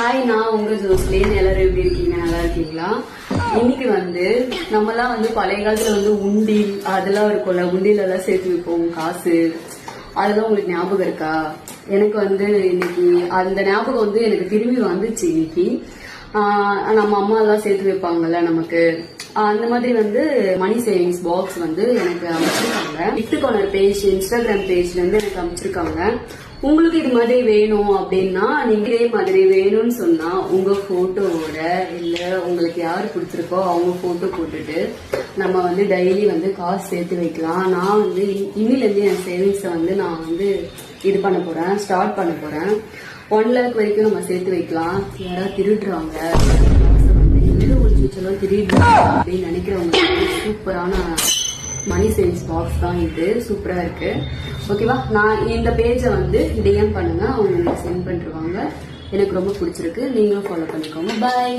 Hi, நான் உங்க ஜோஸ்லேன். எல்லாரும் எப்படி இருக்கீங்க? நல்லா இருக்கீங்களா? இன்னைக்கு நம்மலாம் பழைய காலத்துல உண்டில் அதெல்லாம் இருக்கும்ல, உண்டில எல்லாம் சேர்த்து வைப்போம் காசு. அதெல்லாம் உங்களுக்கு ஞாபகம் இருக்கா? எனக்கு இன்னைக்கு அந்த ஞாபகம் எனக்கு திரும்பி வந்துச்சு. இன்னைக்கு நம்ம அம்மா எல்லாம் சேர்த்து வைப்பாங்கல்ல நமக்கு, அந்த மாதிரி மணி சேவிங்ஸ் பாக்ஸ் எனக்கு அமைச்சிருக்காங்க. கிஃப்ட் கார்னர் பேஜ், இன்ஸ்டாகிராம் பேஜ்ல இருந்து எனக்கு அமைச்சிருக்காங்க. உங்களுக்கு இது மாதிரி வேணும் அப்படின்னா, நீங்க இதே மாதிரி வேணும்னு சொன்னா உங்க போட்டோவோட இல்ல உங்களுக்கு யாரு பிடிச்சிருக்கோ அவங்க போட்டோ போட்டுட்டு நம்ம டெய்லி காசு சேர்த்து வைக்கலாம். நான் இன்னில இருந்து என் சேவிங்ஸை நான் இது பண்ண போறேன், ஸ்டார்ட் பண்ண போறேன். 1 lakh வரைக்கும் நம்ம சேர்த்து வைக்கலாம். யாராவது திருடுறாங்க, திருடுறாங்க அப்படின்னு நினைக்கிறவங்க சூப்பரான மணி சேவிங்ஸ் பாக்ஸ் தான் இது. சூப்பரா இருக்கு. ஓகேவா? நான் இந்த பேஜை டிஎம் பண்ணுங்க, அவங்க சென்ட் பண்ணிருவாங்க. எனக்கு ரொம்ப பிடிச்சிருக்கு. நீங்களும் ஃபாலோ பண்ணிக்கோங்க. பாய்.